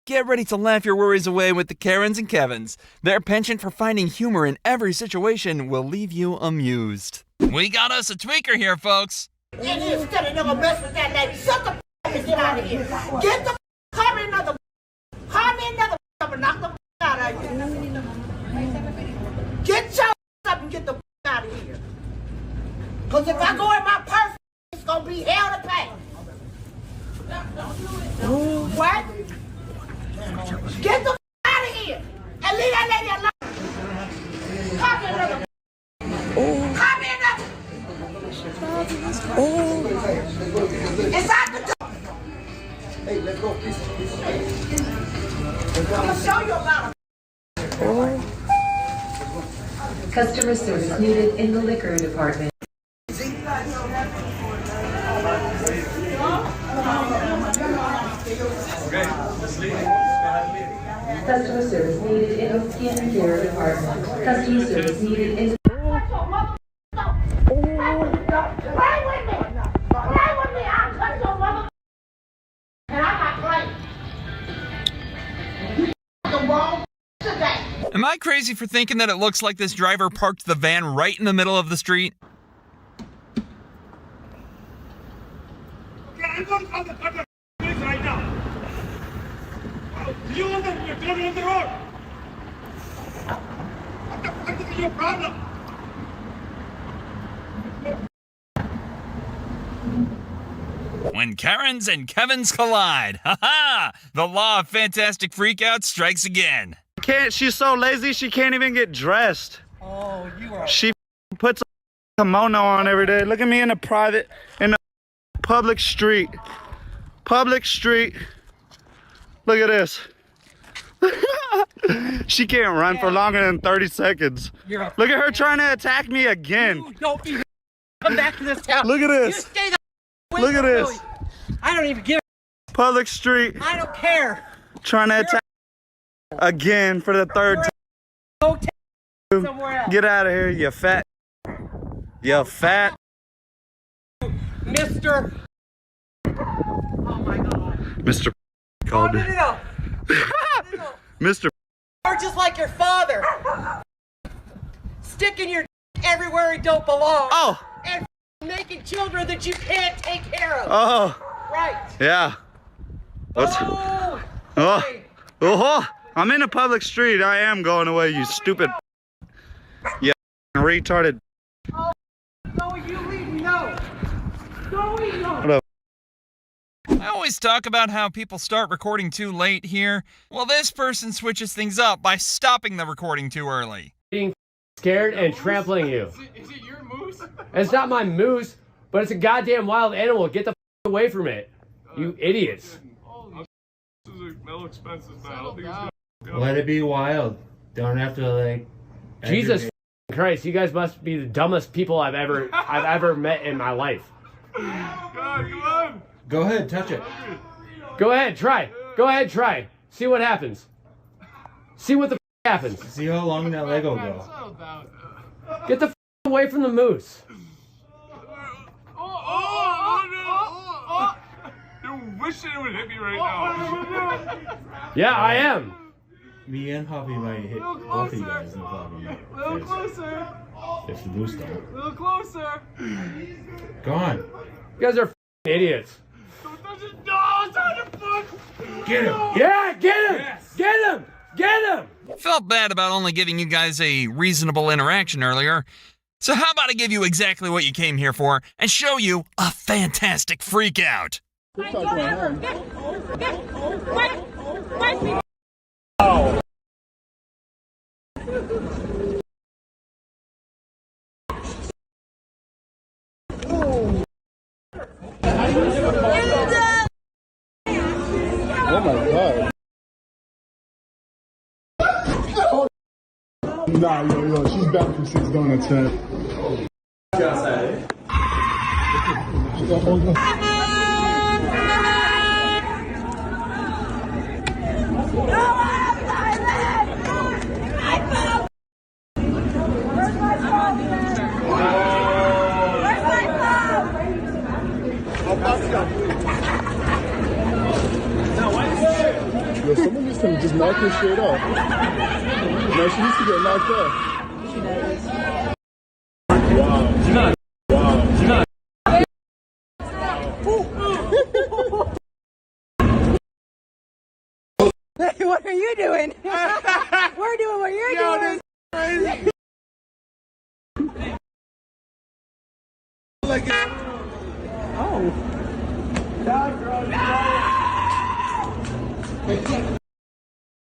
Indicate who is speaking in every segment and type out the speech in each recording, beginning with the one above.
Speaker 1: Get ready to laugh your worries away with the Karens and Kevins. Their penchant for finding humor in every situation will leave you amused. We got us a tweaker here, folks.
Speaker 2: And instead of never mess with that lady, shut the and get out of here. Get the call me another and knock the out of here. Get your up and get the out of here. Because if I go in my purse, it's going to be hell to pay. What? Get the out of here and leave that lady alone. Call me another. Call me another. It's out the door. Hey, let's go. I'm gonna show you about it.
Speaker 3: Customer service needed in the liquor department. Customer service needed in the skin care department. Customer service needed in the...
Speaker 2: Play with me! I'll cut your mother and I got play. The wrong today.
Speaker 1: Am I crazy for thinking that it looks like this driver parked the van right in the middle of the street?
Speaker 4: Okay, I'm going to cut the right now. You on the road. What the fuck is your problem?
Speaker 1: When Karens and Kevins collide, haha! The law of fantastic freakout strikes again.
Speaker 5: She's so lazy she can't even get dressed.
Speaker 4: Oh, you are.
Speaker 5: She puts a kimono on every day. Look at me in a public street. Look at this. She can't run for longer than 30 seconds. Look at her trying to attack me again.
Speaker 4: You don't even come back to this town.
Speaker 5: Look at this.
Speaker 4: You stay the
Speaker 5: Look at this.
Speaker 4: I don't even give a...
Speaker 5: Public street.
Speaker 4: I don't care.
Speaker 5: Trying to attack again for the third time.
Speaker 4: Go somewhere else.
Speaker 5: Get out of here, you fat. You fat.
Speaker 4: Mr. Oh my God.
Speaker 5: Mr. called it.
Speaker 4: No.
Speaker 5: Mr.
Speaker 4: You're just like your father. Sticking your everywhere it don't belong.
Speaker 5: Oh.
Speaker 4: And making children that you can't take care of.
Speaker 5: Oh.
Speaker 4: Right.
Speaker 5: Yeah. What's... Oh. Oh. I'm in a public street. I am going away, you stupid. Yeah, retarded.
Speaker 4: Oh, no, you leave me. No. No, no.
Speaker 5: What up?
Speaker 1: I always talk about how people start recording too late here. Well, this person switches things up by stopping the recording too early.
Speaker 6: Being scared and trampling you.
Speaker 7: Is it your moose?
Speaker 6: It's not my moose, but it's a goddamn wild animal. Get the f away from it, you idiots.
Speaker 7: This is no expenses now. I don't think it's
Speaker 8: Let it be wild. Don't have to like.
Speaker 6: Jesus Christ, you guys must be the dumbest people I've ever met in my life.
Speaker 7: God, come on.
Speaker 8: Go ahead, touch it.
Speaker 6: Go ahead, try. Go ahead, try. See what happens. See what the f happens.
Speaker 8: See how long that leg will go.
Speaker 7: Settle down.
Speaker 6: Get the f away from the moose.
Speaker 7: Oh, you're wishing it would hit me right now.
Speaker 6: Yeah, I am.
Speaker 8: Me and Poppy might hit both of you guys in the fucking
Speaker 7: A little closer.
Speaker 8: If the moose don't.
Speaker 7: A little closer.
Speaker 8: Go on.
Speaker 6: You guys are f idiots.
Speaker 7: Don't touch it. No, it's on the fuck.
Speaker 8: Get him.
Speaker 6: Yeah, get him.
Speaker 8: Yes.
Speaker 6: Get him. Get him.
Speaker 1: Felt bad about only giving you guys a reasonable interaction earlier. So how about I give you exactly what you came here for and show you a fantastic freakout?
Speaker 9: Oh my God. Nah, yo, she's back from 6 donuts, man. Yo, someone needs to just knock this shit off. No, she needs to get knocked off. Wow. Wow.
Speaker 4: What are you doing? We're doing what you're doing.
Speaker 7: Crazy.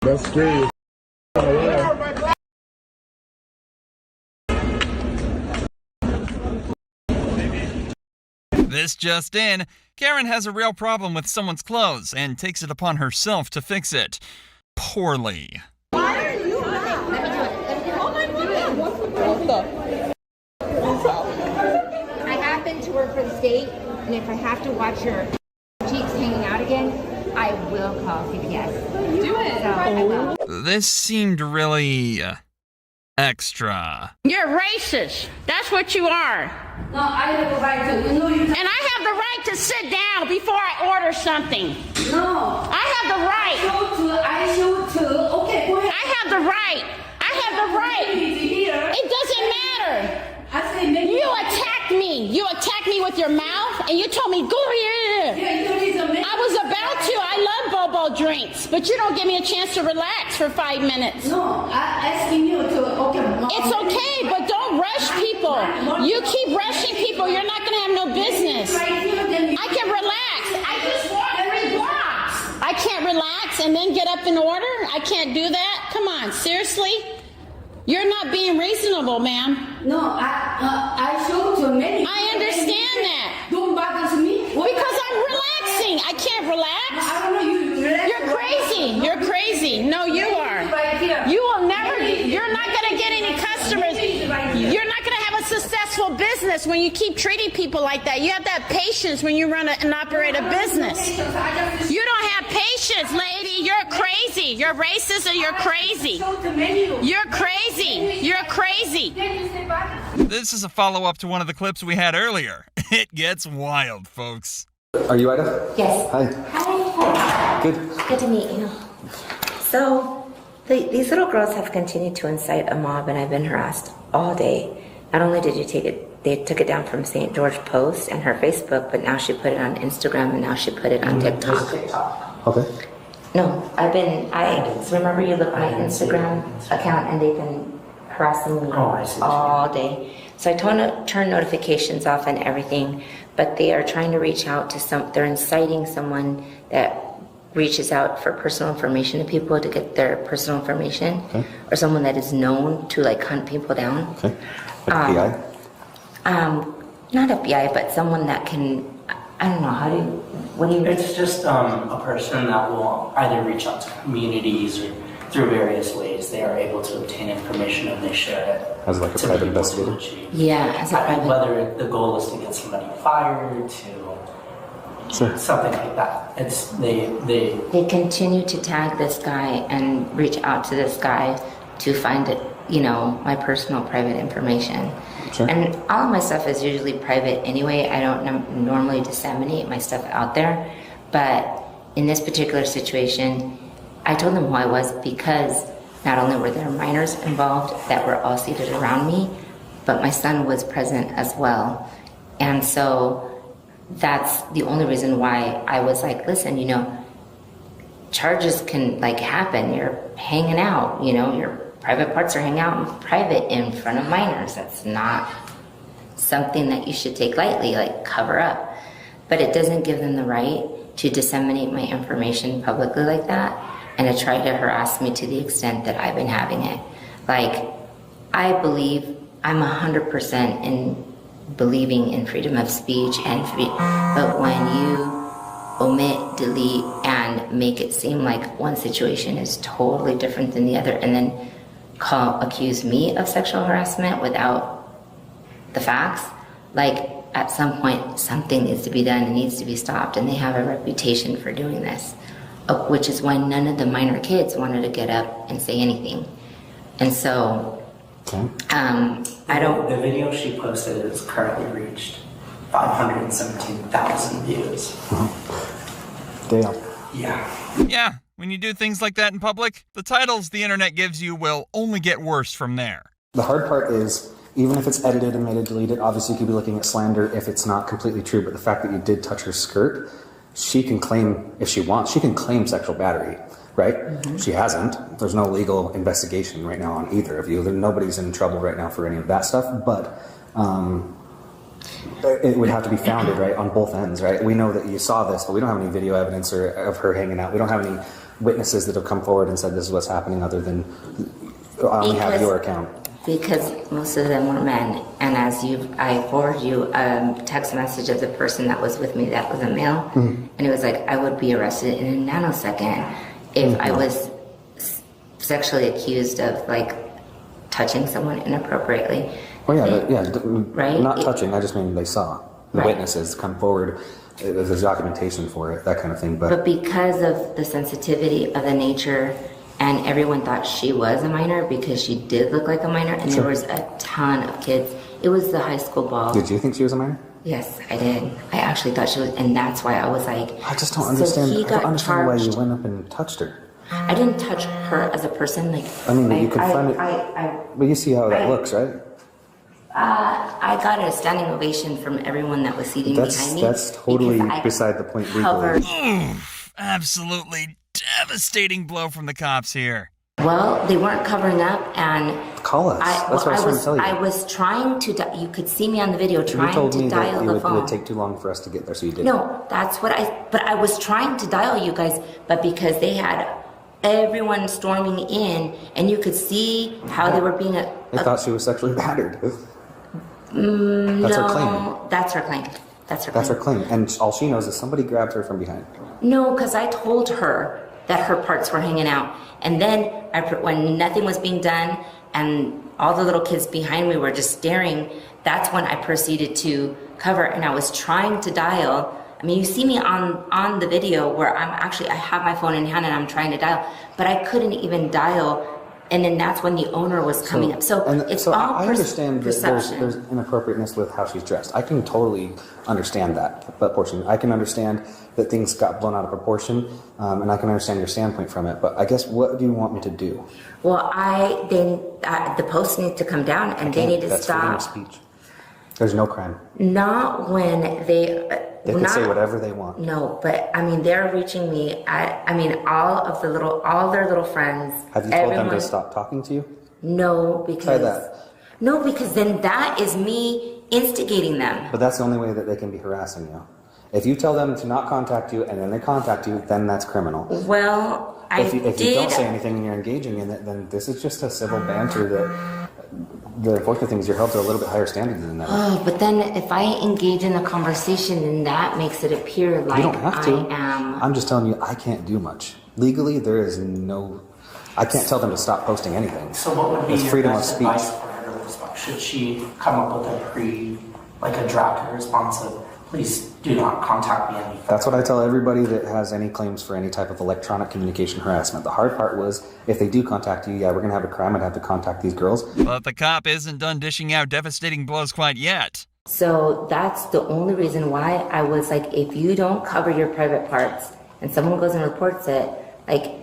Speaker 9: That's scary.
Speaker 1: This just in, Karen has a real problem with someone's clothes and takes it upon herself to fix it. Poorly.
Speaker 10: I have been to work for the state, and if I have to watch your cheeks hanging out again, I will call CPS. Do it. So I will.
Speaker 1: This seemed really extra.
Speaker 2: You're racist. That's what you are.
Speaker 3: No, I have the right to. You know you.
Speaker 2: And I have the right to sit down before I order something.
Speaker 3: No.
Speaker 2: I have the right.
Speaker 3: I show too. Okay, go ahead.
Speaker 2: I have the right. I have the right. It doesn't matter.
Speaker 3: I say maybe.
Speaker 2: You attacked me. You attacked me with your mouth, and you told me, go here.
Speaker 3: Yeah,
Speaker 2: I was about to. I love Boba drinks, but you don't give me a chance to relax for 5 minutes.
Speaker 3: No, I asking you to. Okay.
Speaker 2: It's okay, but don't rush people. You keep rushing people, you're not going to have no business. I can relax. I just walked 3 blocks. I can't relax and then get up and order? I can't do that? Come on, seriously? You're not being reasonable, ma'am.
Speaker 3: No, I showed to many.
Speaker 2: I understand that.
Speaker 3: Don't bother me.
Speaker 2: Because I'm relaxing. I can't relax.
Speaker 3: I don't know you.
Speaker 2: You're crazy. You're crazy. No, you are. You will never, you're not going to get any customers. You're not going to have a successful business when you keep treating people like that. You have to have patience when you run and operate a business. You don't have patience, lady. You're crazy. You're racist or you're crazy. You're crazy. You're crazy.
Speaker 1: This is a follow-up to one of the clips we had earlier. It gets wild, folks.
Speaker 11: Are you Ida?
Speaker 12: Yes.
Speaker 11: Hi.
Speaker 12: Hi.
Speaker 11: Good.
Speaker 12: Good to meet you. So, these little girls have continued to incite a mob, and I've been harassed all day. Not only did you take it, they took it down from St. George Post and her Facebook, but now she put it on Instagram, and now she put it on TikTok.
Speaker 11: Okay.
Speaker 12: No, so remember you look at my Instagram account, and they've been harassing me all day. So I turn notifications off and everything, but they are trying to reach out to they're inciting someone that reaches out for personal information to people to get their personal information, or someone that is known to like hunt people down.
Speaker 11: Okay. Like FBI?
Speaker 12: Not FBI, but someone that can, I don't know, what do you?
Speaker 13: It's just a person that will either reach out to communities or through various ways they are able to obtain information and they share it.
Speaker 11: As like a private investigator?
Speaker 12: Yeah, as a private.
Speaker 13: Whether the goal is to get somebody fired, to something like that. It's they
Speaker 12: continue to tag this guy and reach out to this guy to find it, my personal private information. Sure. And all of my stuff is usually private anyway. I don't normally disseminate my stuff out there, but in this particular situation, I told them who I was because not only were there minors involved that were all seated around me, but my son was present as well. And so that's the only reason why I was like, listen, charges can happen. You're hanging out, your private parts are hanging out in private in front of minors. That's not something that you should take lightly, cover up. But it doesn't give them the right to disseminate my information publicly like that and to try to harass me to the extent that I've been having it. I believe I'm 100% in believing in freedom of speech but when you omit, delete, and make it seem like one situation is totally different than the other and then accuse me of sexual harassment without the facts, at some point something needs to be done, it needs to be stopped, and they have a reputation for doing this, which is why none of the minor kids wanted to get up and say anything. And so
Speaker 13: the video she posted has currently reached 517,000 views.
Speaker 11: Damn.
Speaker 13: Yeah.
Speaker 1: Yeah, When you do things like that in public, the titles the internet gives you will only get worse from there.
Speaker 11: The hard part is, even if it's edited and made it deleted, obviously you could be looking at slander if it's not completely true, but the fact that you did touch her skirt, she can claim, if she wants, she can claim sexual battery, right? She hasn't. There's no legal investigation right now on either of you. Nobody's in trouble right now for any of that stuff, but it would have to be founded, right, on both ends, right? We know that you saw this, but we don't have any video evidence of her hanging out. We don't have any witnesses that have come forward and said this is what's happening other than I only have your account.
Speaker 12: Because most of them were men, and I forwarded you a text message of the person that was with me that was a male, and it was like, I would be arrested in a nanosecond if I was sexually accused of like touching someone inappropriately.
Speaker 11: Well, yeah,
Speaker 12: right?
Speaker 11: Not touching, I just mean they saw. The witnesses come forward, there's documentation for it, that kind of thing.
Speaker 12: But because of the sensitivity of the nature, and everyone thought she was a minor because she did look like a minor, and there was a ton of kids. It was the high school ball.
Speaker 11: Did you think she was a minor?
Speaker 12: Yes, I did. I actually thought she was, and that's why I was like,
Speaker 11: I just don't understand. I don't understand why you went up and touched her.
Speaker 12: I didn't touch her as a person. Like,
Speaker 11: I mean, you can find it. But you see how that looks, right?
Speaker 12: I got a standing ovation from everyone that was seating behind me.
Speaker 11: That's totally beside the point.
Speaker 1: Absolutely devastating blow from the cops here.
Speaker 12: Well, they weren't covering up, and
Speaker 11: call us. That's what I was trying to tell you.
Speaker 12: I was trying to. You could see me on the video trying to dial the phone.
Speaker 11: You told me that it would take too long for us to get there, so you did.
Speaker 12: No, that's what But I was trying to dial you guys, but because they had everyone storming in, and you could see how they were being.
Speaker 11: They thought she was sexually battered.
Speaker 12: That's
Speaker 11: her claim.
Speaker 12: That's her claim.
Speaker 11: That's her claim, and all she knows is somebody grabbed her from behind.
Speaker 12: No, because I told her that her parts were hanging out. And then when nothing was being done and all the little kids behind me were just staring, that's when I proceeded to cover, and I was trying to dial. I mean, you see me on the video where I have my phone in hand and I'm trying to dial, but I couldn't even dial. And then that's when the owner was coming up. So it's all
Speaker 11: I understand that
Speaker 12: perception.
Speaker 11: there's inappropriateness with how she's dressed. I can totally understand that portion. I can understand that things got blown out of proportion, and I can understand your standpoint from it. But I guess, what do you want me to do?
Speaker 12: Well, the post needs to come down, and they need to
Speaker 11: that's
Speaker 12: stop.
Speaker 11: Freedom of speech. There's no crime.
Speaker 12: Not when they
Speaker 11: can say whatever they want.
Speaker 12: No, but I mean, they're reaching me. I mean, all their little friends.
Speaker 11: Have you told them to stop talking to you?
Speaker 12: No, because
Speaker 11: try that.
Speaker 12: No, because then that is me instigating them.
Speaker 11: But that's the only way that they can be harassing you. If you tell them to not contact you and then they contact you, then that's criminal.
Speaker 12: Well,
Speaker 11: if you don't say anything and you're engaging in it, then this is just a civil banter that. The unfortunate thing is you're held to a little bit higher standard than that.
Speaker 12: Oh, but then if I engage in a conversation, then that makes it appear like
Speaker 11: you don't have to.
Speaker 12: I am.
Speaker 11: I'm just telling you, I can't do much. Legally, there is no. I can't tell them to stop posting anything.
Speaker 13: So what would be
Speaker 11: it's
Speaker 13: your
Speaker 11: freedom of
Speaker 13: best
Speaker 11: speech.
Speaker 13: advice for her to respond? Should she come up with a drafted response of, please do not contact me any further?
Speaker 11: That's what I tell everybody that has any claims for any type of electronic communication harassment. The hard part was, if they do contact you, yeah, we're going to have a crime. I'd have to contact these girls.
Speaker 1: But the cop isn't done dishing out devastating blows quite yet.
Speaker 12: So that's the only reason why I was like, if you don't cover your private parts and someone goes and reports it, like,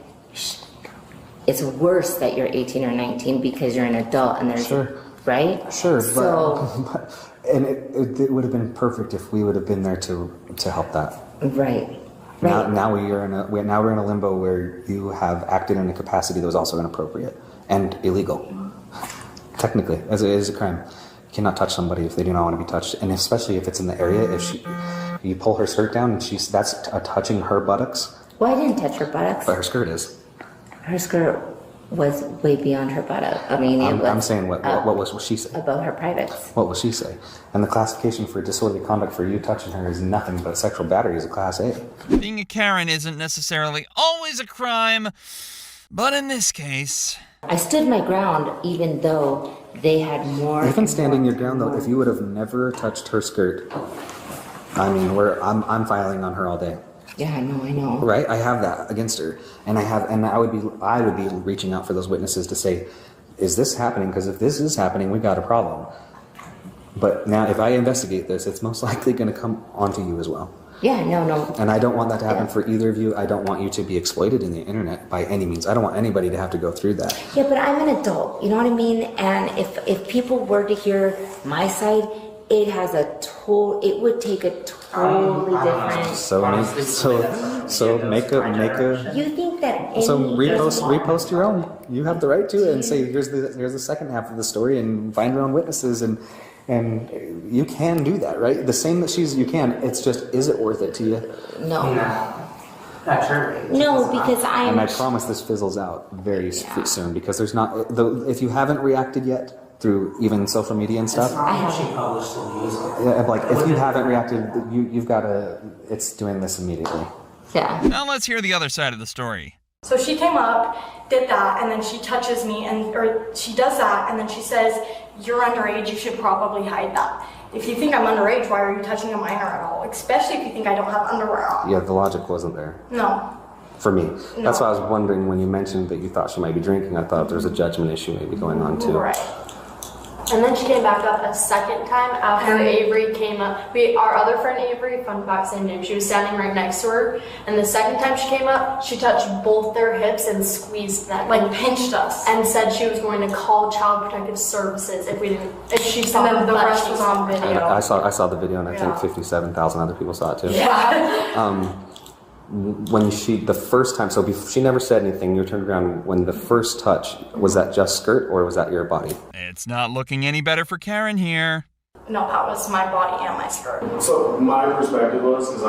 Speaker 12: it's worse that you're 18 or 19 because you're an adult and there's...
Speaker 11: Sure.
Speaker 12: Right?
Speaker 11: Sure,
Speaker 12: so,
Speaker 11: and it would have been perfect if we would have been there to help that.
Speaker 12: Right.
Speaker 11: Now we're in a limbo where you have acted in a capacity that was also inappropriate and illegal. Technically, as it is a crime. You cannot touch somebody if they do not want to be touched, and especially if it's in the area. If you pull her skirt down and that's touching her buttocks.
Speaker 12: Well, I didn't touch her buttocks.
Speaker 11: But her skirt is.
Speaker 12: Her skirt was way beyond her buttock. I mean,
Speaker 11: I'm saying what was she say?
Speaker 12: Above her privates.
Speaker 11: What will she say? And the classification for disorderly conduct for you touching her is nothing but sexual battery is a class A.
Speaker 1: Being a Karen isn't necessarily always a crime, but in this case...
Speaker 12: I stood my ground even though they had more...
Speaker 11: Even standing your ground though, if you would have never touched her skirt, I mean, I'm filing on her all day.
Speaker 12: Yeah, no, I know.
Speaker 11: Right? I have that against her. And I would be reaching out for those witnesses to say, is this happening? Because if this is happening, we got a problem. But now, if I investigate this, it's most likely going to come onto you as well.
Speaker 12: Yeah, no.
Speaker 11: And I don't want that to happen for either of you. I don't want you to be exploited in the internet by any means. I don't want anybody to have to go through that.
Speaker 12: Yeah, but I'm an adult, you know what I mean? And if people were to hear my side, it would take a totally different.
Speaker 11: So make a.
Speaker 12: You think that?
Speaker 11: So repost your own. You have the right to it, and say here's the second half of the story, and find your own witnesses, and you can do that, right? The same that you can. It's just, is it worth it to you?
Speaker 12: No.
Speaker 13: Not sure.
Speaker 12: No, because
Speaker 11: And I promise this fizzles out very soon, because there's not. If you haven't reacted yet through even social media and stuff, if you haven't reacted, you've got to. It's doing this immediately.
Speaker 12: Yeah.
Speaker 1: Now let's hear the other side of the story.
Speaker 14: So she came up, did that, and then she touches me, or she does that, and then she says, "You're underage, you should probably hide that. If you think I'm underage, why are you touching a minor at all? Especially if you think I don't have underwear on."
Speaker 11: Yeah, the logic wasn't there.
Speaker 14: No.
Speaker 11: For me.
Speaker 14: No.
Speaker 11: That's why I was wondering when you mentioned that you thought she might be drinking, I thought there was a judgment issue maybe going on too.
Speaker 14: Right. And then she came back up a second time after Avery came up. Our other friend Avery, fun fact, same name, she was standing right next to her. And the second time she came up, she touched both their hips and squeezed them, like pinched us, and said she was going to call Child Protective Services if she saw and then the rest was on video.
Speaker 11: I saw the video, and I think 57,000 other people saw it too.
Speaker 14: Yeah.
Speaker 11: When the first time, she never said anything, you turned around, when the first touch, was that just skirt or was that your body?
Speaker 1: It's not looking any better for Karen here.
Speaker 14: No, that was my body and my skirt.
Speaker 9: So my perspective was, because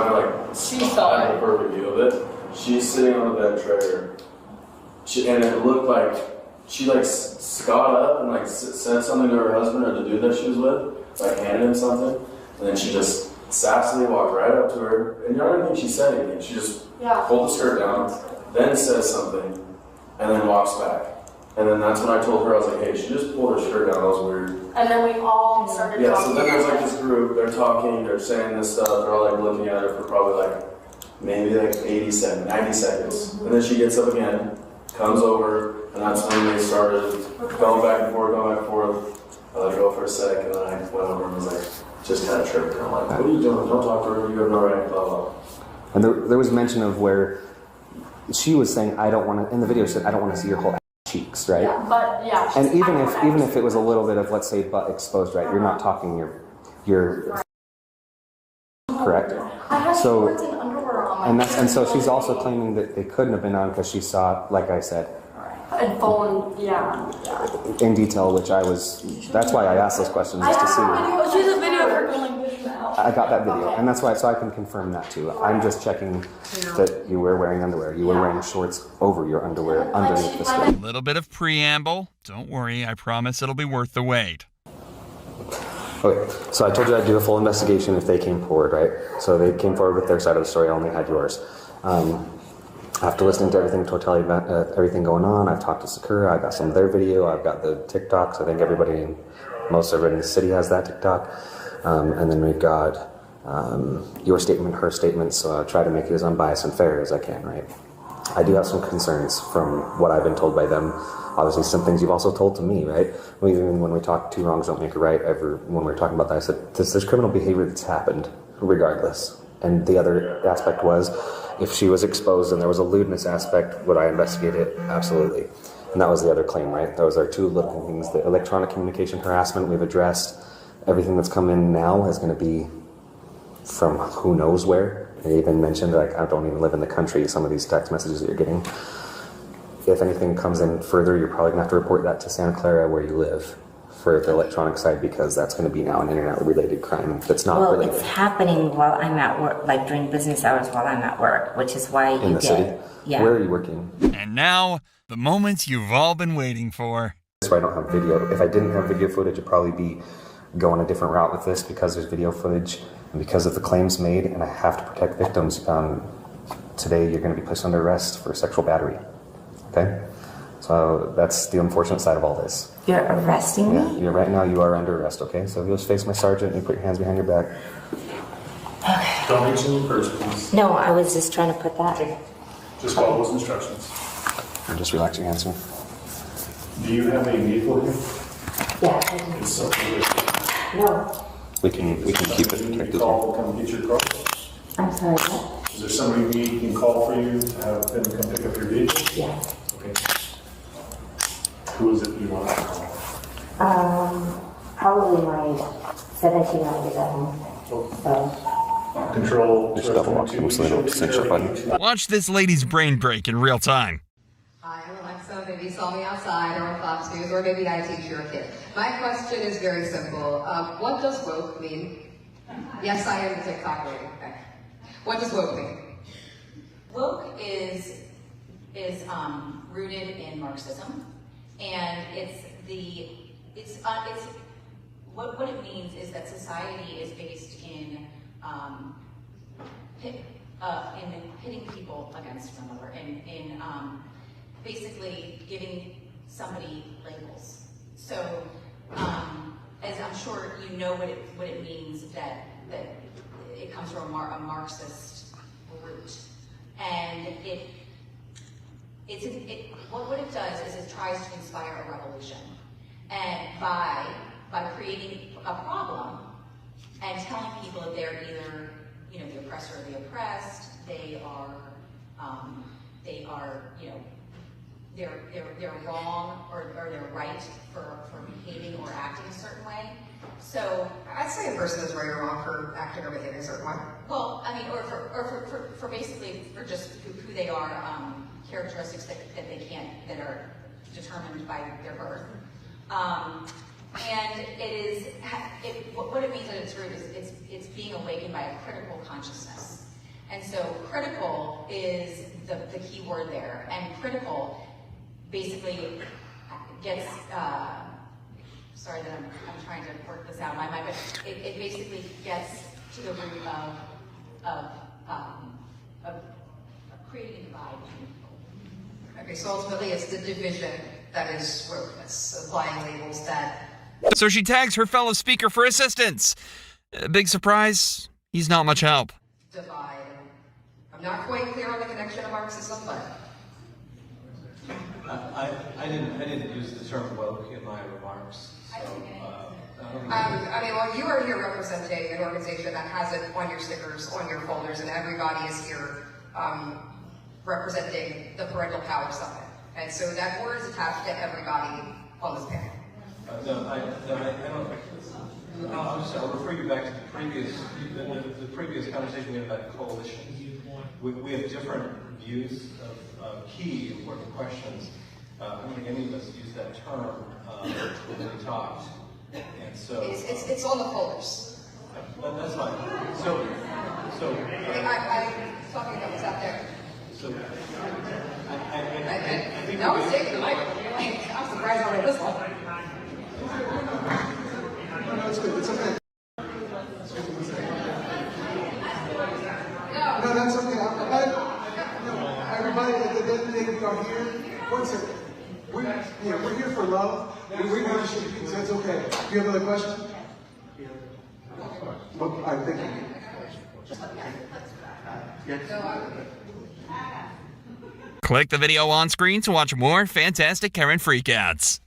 Speaker 9: I had a perfect view of it, she's sitting on the bed trailer, and it looked like she got up and said something to her husband or the dude that she was with, handed him something, and then she just sassily walked right up to her, and I don't think she said anything. She just pulled the skirt down, then says something, and then walks back. And then that's when I told her, I was like, hey, she just pulled her skirt down, that was weird.
Speaker 14: And then we all started talking.
Speaker 9: So then there's this group, they're talking, they're saying this stuff, they're all looking at her for probably maybe 80 seconds, 90 seconds. And then she gets up again, comes over, and that's when they started going back and forth. I let her go for a sec, and then I went over and was just kind of tripping. I'm like, what are you doing? Don't talk to her, you have no right, blah, blah.
Speaker 11: And there was mention of where she was saying, in the video, she said, I don't want to see your whole cheeks, right?
Speaker 14: Yeah, but yeah.
Speaker 11: And even if it was a little bit of, let's say, butt exposed, right? You're not talking your correct?
Speaker 14: I had shorts and underwear on.
Speaker 11: And so she's also claiming that they couldn't have been on because she saw, like I said,
Speaker 14: and fallen,
Speaker 11: in detail, that's why I asked those questions, just to see.
Speaker 14: She's a video of her going out.
Speaker 11: I got that video, and that's why, so I can confirm that too. I'm just checking that you were wearing underwear. You were wearing shorts over your underwear underneath the skirt.
Speaker 1: A little bit of preamble. Don't worry, I promise it'll be worth the wait.
Speaker 11: Okay, so I told you I'd do a full investigation if they came forward, right? So they came forward with their side of the story, I only had yours. After listening to everything, totality about everything going on, I've talked to Sakura, I got some of their video, I've got the TikToks. I think most everybody in the city has that TikTok. And then we've got your statement, her statement, so I try to make it as unbiased and fair as I can, right? I do have some concerns from what I've been told by them. Obviously, some things you've also told to me, right? Even when we talk two wrongs don't make a right, when we were talking about that, I said, there's criminal behavior that's happened, regardless. And the other aspect was, if she was exposed and there was a lewdness aspect, would I investigate it? Absolutely. And that was the other claim, right? Those are two little things. The electronic communication harassment we've addressed. Everything that's come in now is going to be from who knows where. They even mentioned, I don't even live in the country, some of these text messages that you're getting. If anything comes in further, you're probably going to have to report that to Santa Clara where you live for the electronic side, because that's going to be now an internet-related crime that's not related.
Speaker 12: Well, it's happening while I'm at work, during business hours while I'm at work, which is why
Speaker 11: in the city?
Speaker 12: Yeah.
Speaker 11: Where are you working?
Speaker 1: And now, the moments you've all been waiting for.
Speaker 11: So I don't have video. If I didn't have video footage, it'd probably be going a different route with this, because there's video footage and because of the claims made, and I have to protect victims. Today, you're going to be placed under arrest for sexual battery. Okay? So that's the unfortunate side of all this.
Speaker 12: You're arresting me?
Speaker 11: Yeah, right now you are under arrest, okay? So if you'll just face my sergeant and you put your hands behind your back.
Speaker 12: Okay.
Speaker 9: Don't reach in your purse, please.
Speaker 12: No, I was just trying to put that.
Speaker 9: Just follow those instructions.
Speaker 11: And just relax your hands here.
Speaker 9: Do you have any vehicle here?
Speaker 12: Yeah, I do.
Speaker 9: It's so good.
Speaker 10: No.
Speaker 11: We can keep it protected.
Speaker 15: Call, come get your car.
Speaker 10: I'm sorry, what?
Speaker 15: Is there somebody we can call for you to have them come pick up your vehicle?
Speaker 10: Yes.
Speaker 15: Okay. Who is it you want to call?
Speaker 10: Probably my 17-year-old is at home. So.
Speaker 15: Control.
Speaker 11: Just double lock them so they don't cinch your button.
Speaker 1: Watch this lady's brain break in real time.
Speaker 16: Hi, I'm Alexa. Maybe you saw me outside or on Fox News, or maybe I teach your kid. My question is very simple. What does woke mean? Yes, I am the TikTok lady. Okay. What does woke mean?
Speaker 17: Woke is rooted in Marxism, and what it means is that society is based in pitting people against one another, in basically giving somebody labels. So, as I'm sure you know what it means that it comes from a Marxist root, and what it does is it tries to inspire a revolution, and by creating a problem and telling people that they're either the oppressor or the oppressed, they're wrong or they're right for behaving or acting a certain way. So
Speaker 16: I'd say a person is right or wrong for acting or behaving a certain way.
Speaker 17: Well, I mean, or for basically for just who they are, characteristics that are determined by their birth. And what it means at its root is it's being awakened by a critical consciousness. And so critical is the key word there, and critical basically gets, sorry that I'm trying to work this out in my mind, but it basically gets to the root of creating a divide between people.
Speaker 16: Okay, so ultimately it's the division that is wokeness, applying labels that...
Speaker 1: So she tags her fellow speaker for assistance. Big surprise, he's not much help.
Speaker 16: Divide. I'm not quite clear on the connection of Marxism, but...
Speaker 18: I didn't use the term woke in my remarks. So,
Speaker 16: well, you are here representing an organization that has it on your stickers, on your folders, and everybody is here representing the Parental Power Summit. And so that word is attached to everybody on this panel.
Speaker 18: I'll refer you back to the previous conversation we had about coalitions. We have different views of key important questions. I don't think any of us use that term when we talked. And so
Speaker 16: it's on the folders.
Speaker 18: That's fine. So
Speaker 16: I'm talking about what's out there.
Speaker 18: So
Speaker 16: no one's taking the mic. I'm surprised I read this one.
Speaker 19: No, it's good. It's okay. No, that's okay. Everybody, at the end of the day, we are here. One second. We're here for love. We're here to shoot people, so it's okay. Do you have another question? Well, I think.
Speaker 1: Click the video on screen to watch more fantastic Karen Freakouts.